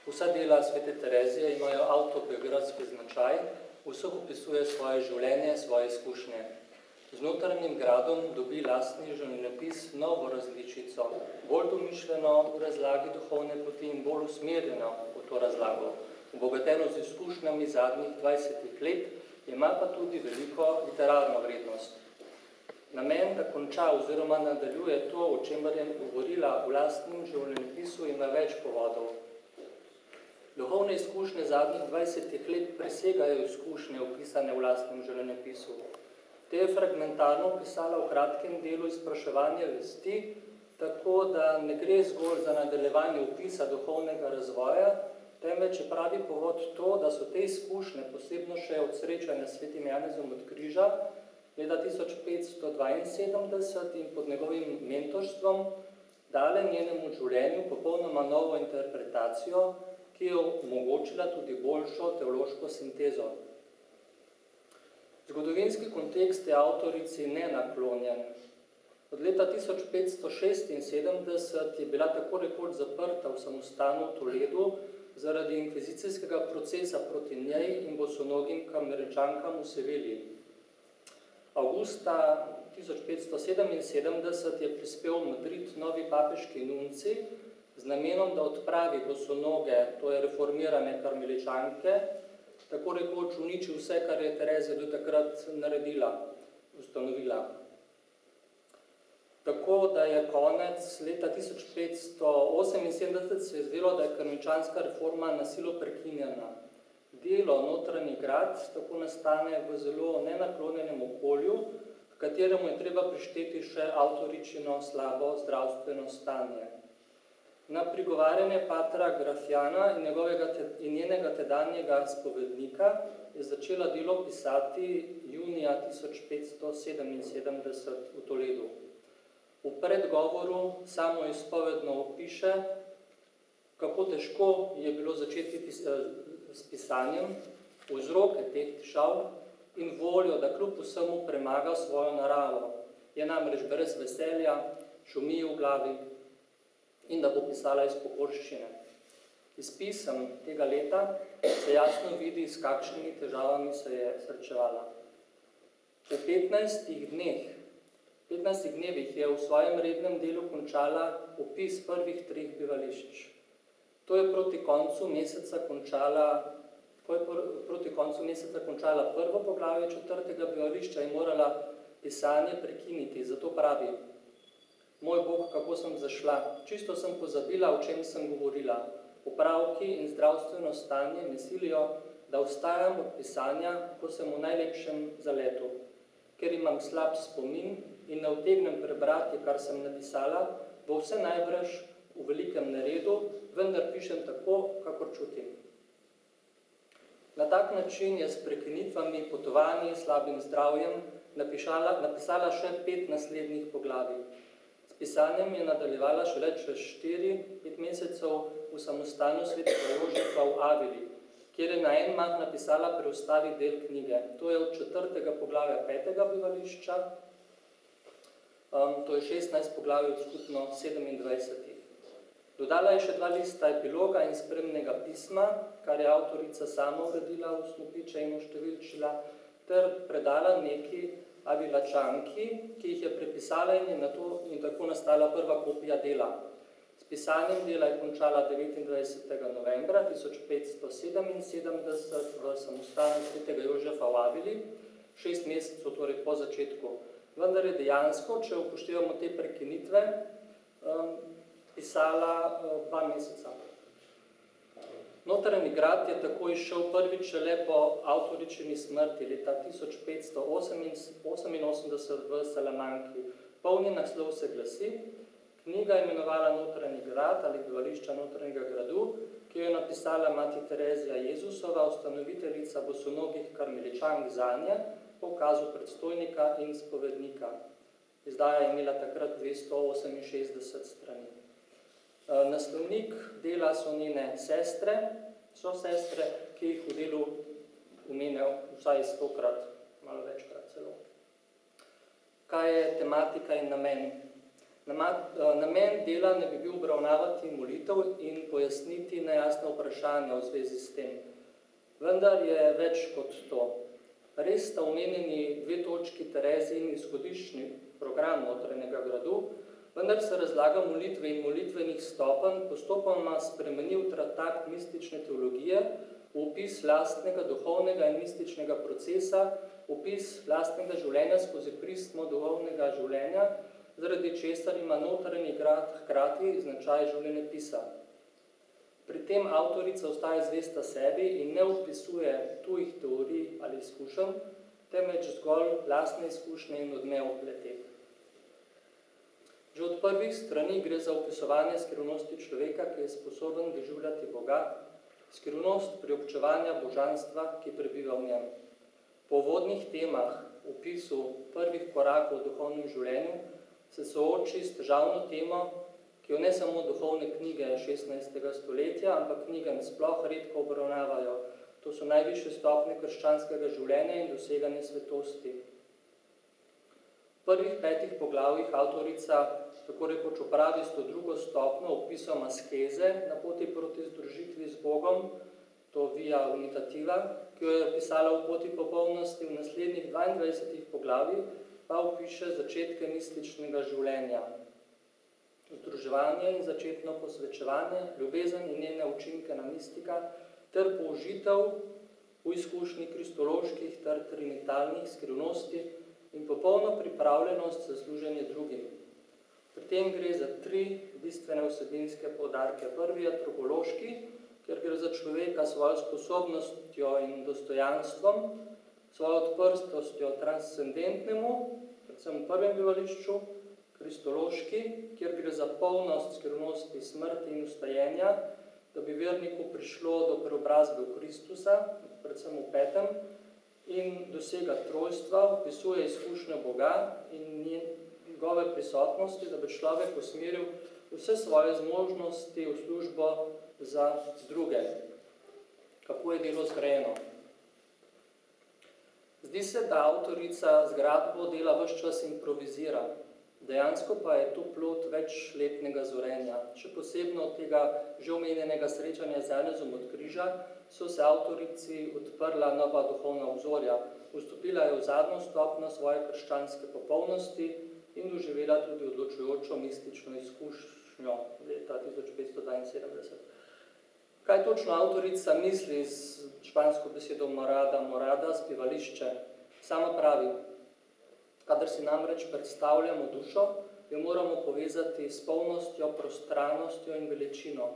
Vsa dela Svete Terezije imajo avtobiografski značaj, vseh opisuje svoje življenje, svoje izkušnje. Z Notranjim gradom dobi lastni življenjepis novo različico, bolj domišljeno v razlagi duhovne poti in bolj usmerjeno v to razlago. Obogateno z izkušnjami zadnjih 20 let, ima pa tudi veliko literarno vrednost. Namen, da konča oziroma nadaljuje to, o čemer je govorila v lastnem življenjepisu, ima več povodov. Duhovne izkušnje zadnjih 20 let presegajo izkušnje opisane v lastnem življenjepisu. Te je fragmentarno opisala v kratkem delu izpraševanja vesti, tako da ne gre zgolj za nadaljevanje opisa duhovnega razvoja, temveč je pravi povod to, da so te izkušnje, posebno še od srečanja s Svetim Janezom od Križa, leta 1572 in pod njegovim mentorstvom dale njenemu življenju popolnoma novo interpretacijo, ki je omogočila tudi boljšo teološko sintezo. Zgodovinski kontekst je avtorici nenaklonjen. Od leta 1576 je bila tako rekoč zaprta v samostanu v Toledu zaradi inkvizicijskega procesa proti njej in bosonogim Kameričankam v Sevilji. Avgusta 1577 je prispel v Madrid novi papeški nunci z namenom, da odpravi bosonoge, to je reformirane Karmeličanke, tako rekoč uniči vse, kar je Terezija do takrat naredila, ustanovila. Tako da je konec leta 1578 se je zdelo, da je karmeličanska reforma na silo prekinjena. Delo Notranji grad tako nastane v zelo nenaklonjenem okolju, v kateremu je treba prišteti še avtoričino slabo zdravstveno stanje. Na prigovarjanje patra Grafjana in njenega tedanjega spovednika je začela delo pisati junija 1577 v Toledu. V predgovoru samoizpovedno opiše, kako težko je bilo začeti s pisanjem, vzroke teh težav in voljo, da kljub vsemu premaga svojo naravo. Je namreč brez veselja, šumi v glavi in da bo pisala iz pokorščine. Iz pisem tega leta se jasno vidi, s kakšnimi težavami se je srečevala. V 15 dnevih je v svojem rednem delu končala opis prvih 3 bivališč. To je proti koncu meseca končala prvo poglavje 4. bivališča in morala pisanje prekiniti, zato pravi: Moj Bog, kako sem zašla, čisto sem pozabila, o čem sem govorila. Opravki in zdravstveno stanje me silijo, da ostajam od pisanja, ko sem v najlepšem zaletu. Ker imam slab spomin in ne utegnem prebrati, kar sem napisala, bo vse najbrž v velikem neredu, vendar pišem tako, kakor čutim. Na tak način je s prekinitvami, potovanji, slabim zdravjem napisala še 5 naslednjih poglavij. S pisanjem je nadaljevala šele čez 4-5 mesecev v samostanu Svetega Jožefa v Avili, kjer je na en mah napisala preostali del knjige. To je od 4. poglavja 5. bivališča, to je 16 poglavij od skupno 27. Dodala je še 2 lista epiloga in spremnega pisma, kar je avtorica sama uredila v snopiče in oštevilčila, ter predala neki Avilačanki, ki jih je prepisala in tako nastala prva kopija dela. S pisanjem dela je končala 29. novembra 1577 v samostanu Svetega Jožefa v Avili, 6 mesecev torej po začetku. Vendar je dejansko, če upoštevamo te prekinitve, pisala 2 meseca. Notranji grad je tako izšel prvič šele po avtoričini smrti leta 1588 v Salamanki. Polni naslov se glasi: knjiga imenovala Notranji grad ali bivališča Notranjega gradu, ki jo je napisala mati Terezija Jezusova, ustanoviteljica bosonogih karmeličank zanje, po ukazu predstojnika in spovednika. Izdaja je imela takrat 268 strani. Naslovnik dela so njene sestre, ki jih v delu omenjal vsaj 100-krat, malo večkrat celo. Kaj je tematika in namen? Namen dela ne bi bil obravnavati molitev in pojasniti nejasna vprašanja v zvezi s tem. Vendar je več kot to. Res sta omenjeni 2 točki Terezijin izhodiščni program notranjega gradu, vendar se razlaga molitve in molitvenih stopenj postopoma spremenil traktat mistične teologije, opis lastnega duhovnega in mističnega procesa, opis lastnega življenja skozi prismo duhovnega življenja, zaradi česar ima notranji grad hkrati značaj življenjepisa. Pri tem avtorica ostaja zvesta sebi in ne opisuje tujih teorij ali izkušenj, temveč zgolj lastne izkušnje in odmev le-teh. Že od prvih strani gre za opisovanje skrivnosti človeka, ki je sposoben doživljati Boga, skrivnost priobčevanja božanstva, ki prebiva v njem. Po uvodnih temah, opisu prvih korakov v duhovnem življenju, se sooči s težavno temo, ki jo ne samo duhovne knjige 16. stoletja, ampak knjige nasploh redko obravnavajo. To so najvišje stopnje krščanskega življenja in doseganje svetosti. V prvih 5 poglavjih avtorica tako rekoč opravi s to drugo stopnjo opisom askeze na poti proti združitvi z Bogom, to via unitativa, ki jo je opisala v poti popolnosti, v naslednjih 22 poglavjih pa opiše začetke mističnega življenja. Združevanje in začetno posvečevanje, ljubezen in njene učinke na mistika ter použitev v izkušnji kristoloških ter trinitalnih skrivnosti in popolno pripravljenost za služenje drugim. Pri tem gre za 3 bistvene vsebinske poudarke. Prvi je antropološki, kjer gre za človeka s svojo sposobnostjo in dostojanstvom, svojo odprstostjo transcendentnemu, predvsem v prvem bivališču, kristološki, kjer gre za polnost skrivnosti smrti in ustajenja, da bi verniku prišlo do preobrazbe v Kristusa, predvsem v 5. in dosega trojstva, opisuje izkušnjo Boga in njegove prisotnosti, da bi človek usmeril vse svoje zmožnosti v službo za druge. Kako je delo zgrajeno? Zdi se, da avtorica zgradbo dela ves čas improvizira. Dejansko pa je to plod večletnega zorenja. Še posebno od tega že omenjenega srečanja z Janezom od križa so se avtorici odprla nova duhovna obzorja. Vstopila je v zadnjo stopnjo svoje krščanske popolnosti in doživela tudi odločujočo mistično izkušnjo leta 1572. Kaj točno avtorica misli z špansko besedo morada? Morada, spivališče. Sama pravi: kadar si namreč predstavljamo dušo, jo moramo povezati s polnostjo, prostranostjo in veličino.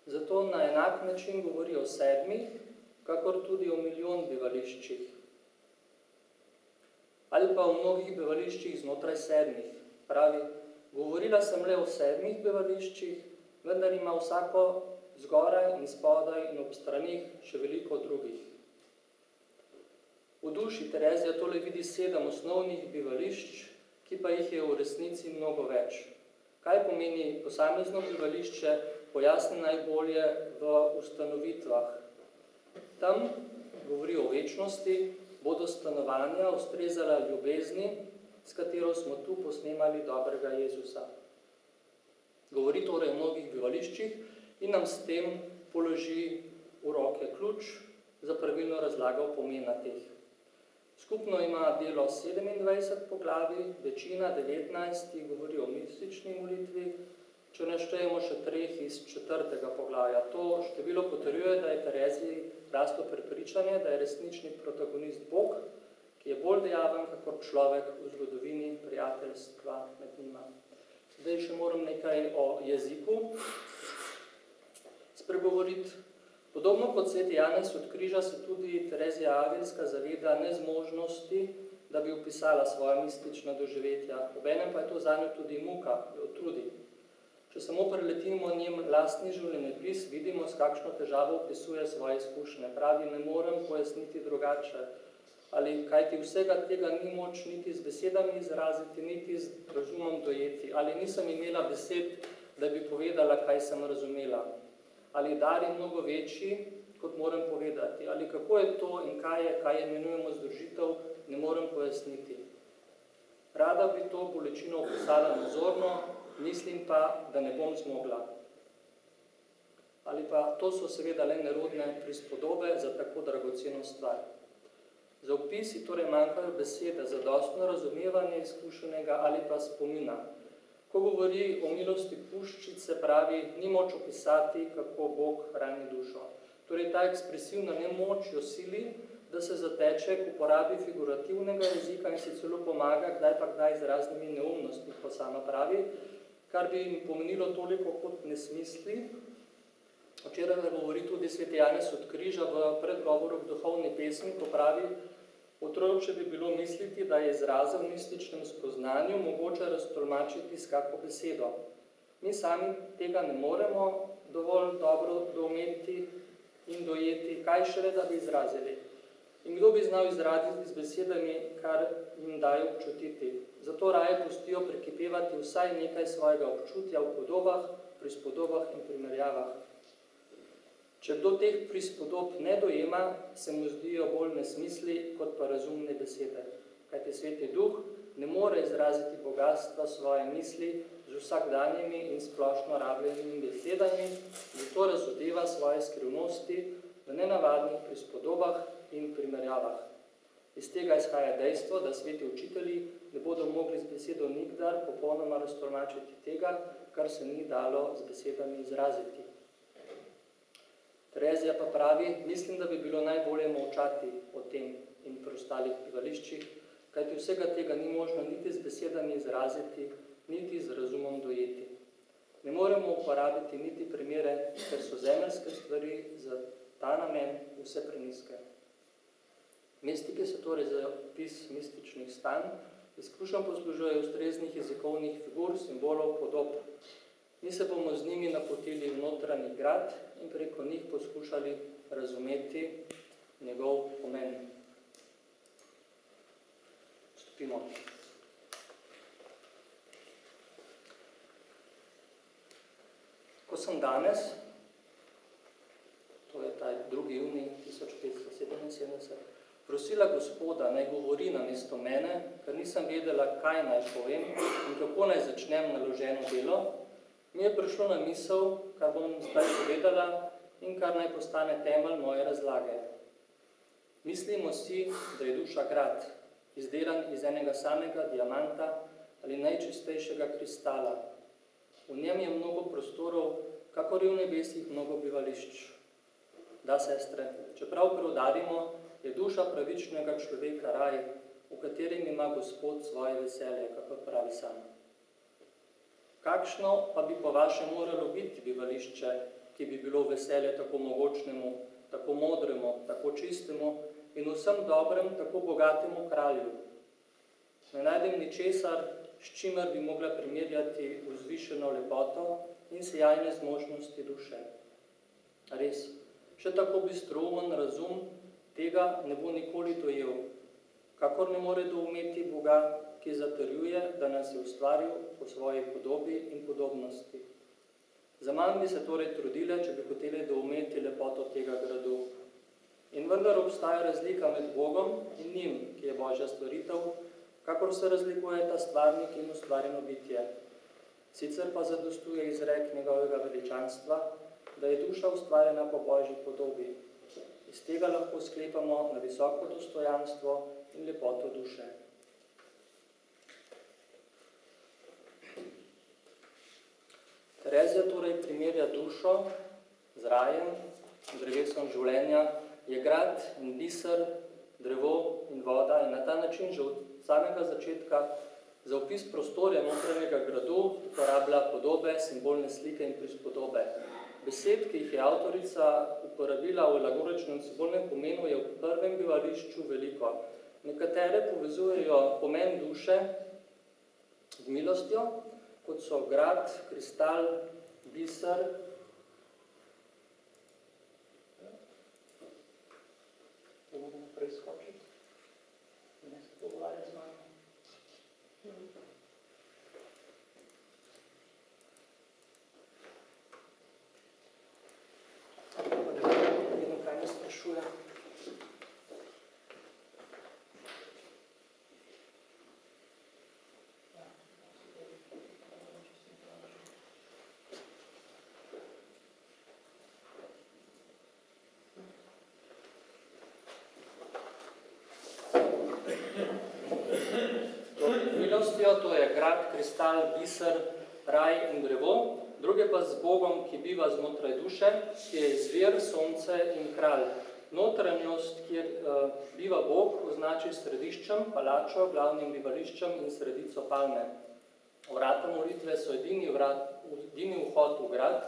Zato na enak način govori o 7, kakor tudi o milijon bivališčih. Ali pa o mnogih bivališčih znotraj 7. Pravi: govorila sem le o 7 bivališčih, vendar ima vsako zgoraj in spodaj in ob stranih še veliko drugih. V duši Terezija tole vidi 7 osnovnih bivališč, ki pa jih je v resnici mnogo več. Kaj pomeni posamezno bivališče, pojasni najbolje v ustanovitvah. Tam govori o večnosti, bodo stanovanja ustrezala ljubezni, s katero smo tu posnemali dobrega Jezusa. Govori torej o mnogih bivališčih in nam s tem položi v roke ključ za pravilno razlago pomena teh. Skupno ima delo 27 poglavij, večina 19 govori o mistični molitvi, če ne štejemo še 3 iz 4. poglavja. To število potrjuje, da je Tereziji raslo prepričanje, da je resnični protagonist Bog, ki je bolj dejaven kakor človek v zgodovini prijateljstva med njima. Zdaj še moram nekaj o jeziku spregovoriti. Podobno kot sveti Janez od križa se tudi Terezija Avilska zaveda nezmožnosti, da bi opisala svoja mistična doživetja. Obenem pa je to zanjo tudi muka, jo trudi. Če samo preletimo njem lastni življenjepis, vidimo, s kakšno težavo opisuje svoje izkušnje. Pravi: ne morem pojasniti drugače. Ali kajti vsega tega ni moč niti z besedami izraziti, niti z razumom dojeti. Ali nisem imela besed, da bi povedala, kaj sem razumela. Ali dar je mnogo večji, kot moram povedati. Ali kako je to in kaj imenujemo združitev, ne morem pojasniti. Rada bi to bolečino opisala nazorno, mislim pa, da ne bom zmogla. ali pa to so seveda le nerodne prispodobe za tako dragoceno stvar. Za opisi torej manjkajo besede, zadostno razumevanje izkušenega ali pa spomina. Ko govori o milosti puščice, pravi, ni moč opisati, kako Bog hrani dušo. Torej ta ekspresivna nemoč jo sili, da se zateče k uporabi figurativnega jezika in si celo pomaga, kdaj pa kdaj z raznimi neumnostmi, ko sama pravi, kar bi jim pomenilo toliko kot nesmisli. Včeraj govori tudi sveti Janez od Križa v predgovoru k duhovni pesmi, ko pravi, otroče bi bilo misliti, da je izraze v mističnem spoznanju mogoče raztolmačiti s kako besedo. Mi sami tega ne moremo dovolj dobro doumeti in dojeti, kaj šele, da bi izrazili. In kdo bi znal izraziti z besedami, kar jim daje občutiti. Zato raje pustijo prekipevati vsaj nekaj svojega občutja v podobah, prispodobah in primerjavah. Če kdo teh prispodob ne dojema, se mu zdijo bolj nesmisli, kot pa razumne besede. Kajti Sveti Duh ne more izraziti bogatstva svoje misli z vsakdanjimi in splošno rabljenimi besedami, zato razodeva svoje skrivnosti v nenavadnih prispodobah in primerjavah. Iz tega izhaja dejstvo, da sveti učitelji ne bodo mogli z besedo nikdar popolnoma raztolmačiti tega, kar se ni dalo z besedami izraziti. Terezija pa pravi, mislim, da bi bilo najbolje molčati o tem in preostalih bivališčih, kajti vsega tega ni možno niti z besedami izraziti, niti z razumom dojeti. Ne moremo uporabiti niti primere, ker so zemeljske stvari za ta namen vse preniske. Mistiki se torej za opis mističnih stanj izkušam poslužujejo ustreznih jezikovnih figur, simbolov, podob. Mi se bomo z njimi napotili v notranji grad in preko njih poskušali razumeti njegov pomen. Stopimo. Ko sem danes, to je ta 2. junij 1577, prosila Gospoda, naj govori namesto mene, ker nisem vedela, kaj naj povem in kako naj začnem naloženo delo, mi je prišlo na misel, kar bom zdaj povedala in kar naj postane temelj moje razlage. Mislimo si, da je duša grad, izdelan iz enega samega diamanta ali najčistejšega kristala. V njem je mnogo prostorov, kakor je v nebesih mnogo bivališč. Da, sestre, čeprav preudarimo, je duša pravičnega človeka raj, v katerem ima Gospod svoje veselje, kakor pravi sam. Kakšno pa bi po vašem moralo biti bivališče, ki bi bilo veselje tako mogočnemu, tako modremu, tako čistemu in vsem dobrem, tako bogatemu kralju? Ne najdem ničesar, s čimer bi mogla primerjati vzvišeno lepoto in sijajne zmožnosti duše. Res, še tako bistroumen razum tega ne bo nikoli dojel, kakor ne more doumeti Boga, ki zatrjuje, da nas je ustvaril po svoji podobi in podobnosti. Zaman bi se torej trudile, če bi hoteli doumeti lepoto tega gradu. In vendar obstaja razlika med Bogom in njim, ki je Božja stvaritev, kakor se razlikuje ta stvarnik in ustvarjeno bitje. Sicer pa zadostuje izrek njegovega veličanstva, da je duša ustvarjena po Božji podobi. Iz tega lahko sklepamo na visoko dostojanstvo in lepoto duše. Terezija torej primerja dušo z rajem, drevesom življenja, je grad in biser, drevo in voda in na ta način že od samega začetka za opis prostorja notranjega gradu uporablja podobe, simbolne slike in prispodobe. Besed, ki jih je avtorica uporabila v alegoričnem simbolnem pomenu, je v prvem bivališču veliko. Nekatere povezujejo pomen duše z milostjo, kot so grad, kristal, biser. Bomo preskočiti. Ne se pogovarja z mano. Vidim, kaj me sprašuje. milostjo, to je grad, kristal, biser, raj in drevo, druge pa z Bogom, ki biva znotraj duše, ki je izvir, sonce in kralj. Notranjost, kjer biva Bog, označi središčem, palačo, glavnim bivališčem in sredico palme. Vrata molitve so edini vhod v grad,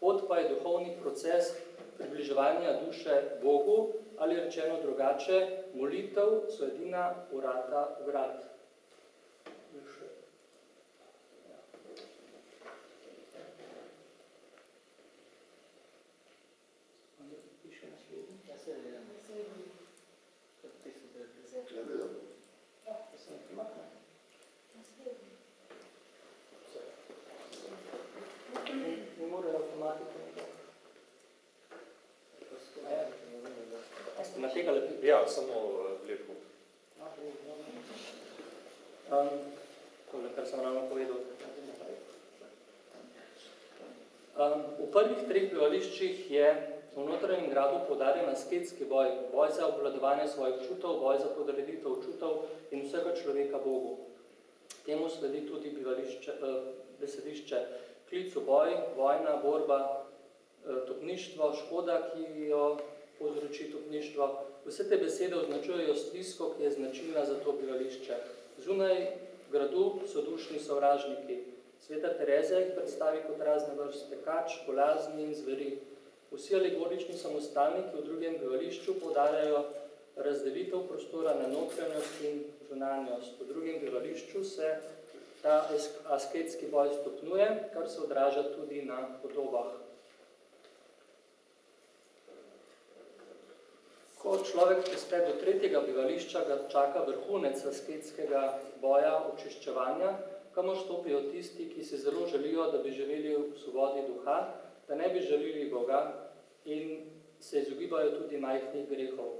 pot pa je duhovni proces približevanja duše Bogu, ali rečeno drugače, molitev so edina vrata v grad. Ja, samo lepo. Tole, kar sem ravno povedal. V prvih treh bivališčih je v notranjem gradu poudarjen asketski boj, boj za obvladovanje svojih čutov, boj za podreditev čutov in vsega človeka Bogu. Temu sledi tudi besedišče klic v boj, vojna, borba, topništvo, škoda, ki jo povzroči topništvo. Vse te besede označujejo stisko, ki je značilna za to bivališče. Zunaj gradu so dušni sovražniki. Sveta Terezija jih predstavi kot razne vrste kač, bolazni in zveri. Vsi alegorični samostalniki v drugem bivališču poudarjajo razdelitev prostora na notranjost in zunanjost. V drugem bivališču se ta asketski boj stopnjuje, kar se odraža tudi na podobah. Ko človek prispe do tretjega bivališča, ga čaka vrhunec asketskega boja, očiščevanja, kamor stopijo tisti, ki si zelo želijo, da bi živeli v svobodi duha, da ne bi želeli Boga in se izogibajo tudi majhnih grehov.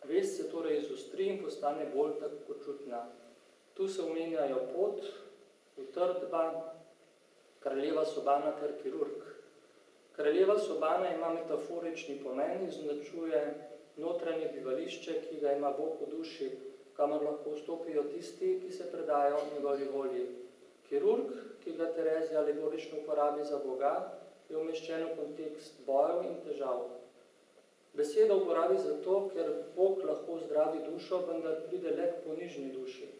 Vest se torej izostri in postane bolj takočutna. Tu se omenjajo pot, utrdba, kraljeva sobana ter kirurg. Kraljeva sobana ima metaforični pomen in označuje notranje bivališče, ki ga ima Bog v duši, kamor lahko vstopijo tisti, ki se predajo njegovi volji. Kirurg, ki ga Terezija alegorično uporabi za Boga, je umeščen v kontekst bojev in težav. Beseda uporabi zato, ker Bog lahko zdravi dušo, vendar pride le k ponižni duši.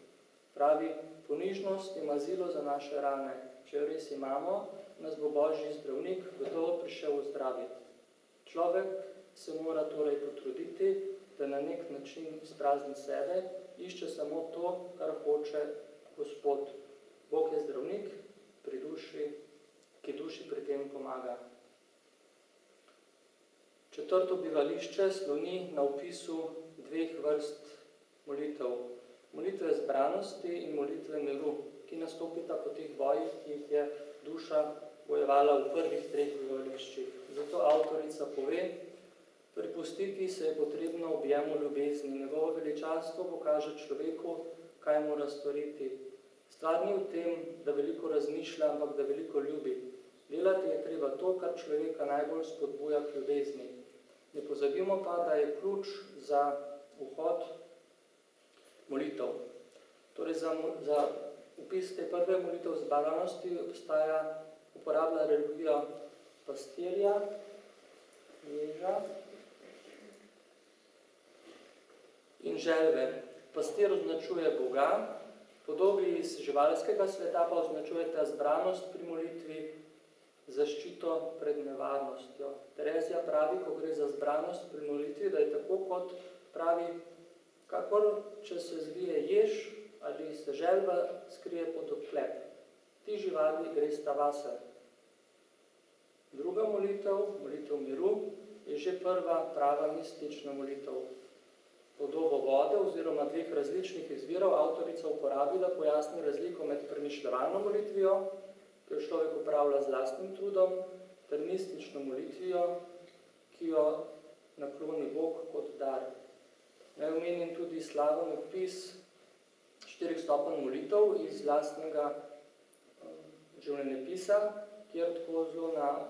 Pravi, ponižnost je mazilo za naše rane. Če res imamo, nas bo Božji zdravnik gotovo prišel ozdraviti. Človek se mora torej potruditi, da na nek način sprazni sebe, išče samo to, kar hoče Gospod. Bog je zdravnik pri duši, ki duši pri tem pomaga. Četrto bivališče sloni na opisu dveh vrst molitev. Molitve zbranosti in molitve miru, ki nastopita po teh bojih, ki jih je duša bojevala v prvih treh bivališčih. Zato avtorica pove, pripustiti se je potrebno objemu ljubezni. Njegovo veličanstvo pokaže človeku, kaj mora storiti. Stvar ni v tem, da veliko razmišlja, ampak da veliko ljubi. Delati je treba to, kar človeka najbolj spodbuja k ljubezni. Ne pozabimo pa, da je ključ za vhod molitev. Torej za opis te prve molitev zbranosti uporablja religija pastirja, ježa in želve. Pastir označuje Boga, podobi iz živalskega sveta pa označuje ta zbranost pri molitvi, zaščito pred nevarnostjo. Terezija pravi, ko gre za zbranost pri molitvi, da je tako, kot pravi, kakor če se zvije jež ali se želva skrije pod oklep. Ti živali gresta vase. Druga molitev, molitev miru, je že prva prava mistična molitev. Podobo vode oziroma dveh različnih izvirov avtorica uporabi, da pojasni razliko med premišljevalno molitvijo, ki jo človek upravlja z lastnim trudom, ter mistično molitvijo, ki jo nakloni Bog kot dar. Naj omenim tudi slaven opis 4 stopenj molitev iz lastnega življenjepisa, kjer tako zelo na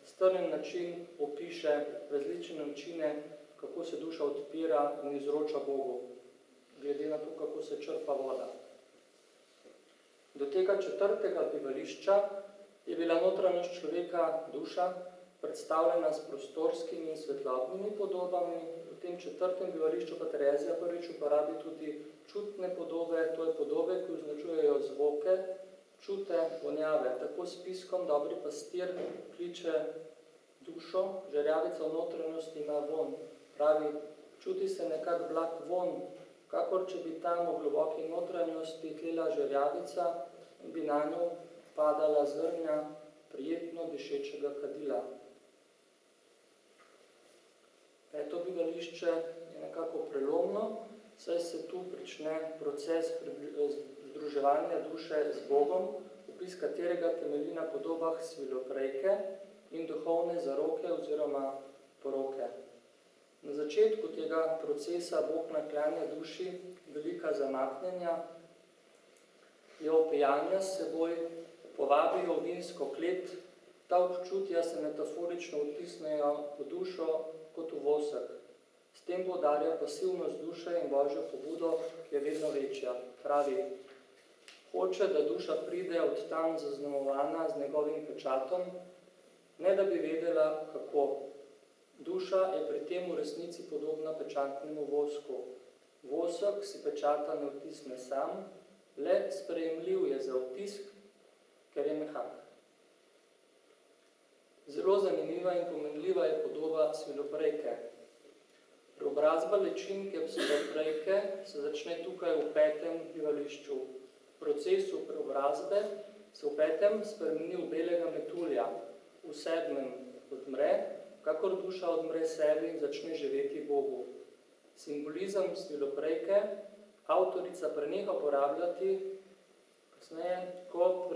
strnen način opiše različne načine, kako se duša odpira in izroča Bogu, glede na to, kako se črpa voda. Do tega četrtega bivališča je bila notranjost človeka, duša, predstavljena s prostorskimi in svetlobnimi podobami. V tem četrtem bivališču pa Terezija prvič uporabi tudi čutne podobe, to je podobe, ki označujejo zvoke, čute, vonjave. Tako s piskom Dobri pastir kliče dušo, žerjavica v notranjosti ima von. Pravi, čuti se nekak blag von, kakor če bi tam v globoki notranjosti tlela žerjavica in bi na njo padala zrnja prijetno dišečega kadila. Peto bivališče je nekako prelomno, saj se tu prične proces združevanja duše z Bogom, opis katerega temelji na podobah sviloprejke in duhovne zaroke oziroma poroke. Na začetku tega procesa Bog naklanja duši velika zamaknjenja, jo opijanja s seboj, povabijo v vinsko klet, ta občutja se metaforično vtisnejo v dušo kot v vosek. S tem poudarja pasivnost duše in Božjo pobudo, ki je vedno večja. Pravi, hoče, da duša pride od tam zaznamovana z njegovim pečatom, ne da bi vedela, kako. Duša je pri tem v resnici podobna pečatnemu vosku. Vosek si pečata ne vtisne sam, le sprejemljiv je za vtisk, ker je mehak. Zelo zanimiva in pomenljiva je podoba sviloprejke. Preobrazba lečinke sviloprejke se začne tukaj v petem bivališču. V procesu preobrazbe se v petem spremeni v belega metulja, v sedmem odmre, kakor duša odmre sebi in začne živeti Bogu. Simbolizem sviloprejke avtorica preneha uporabljati kasneje, ko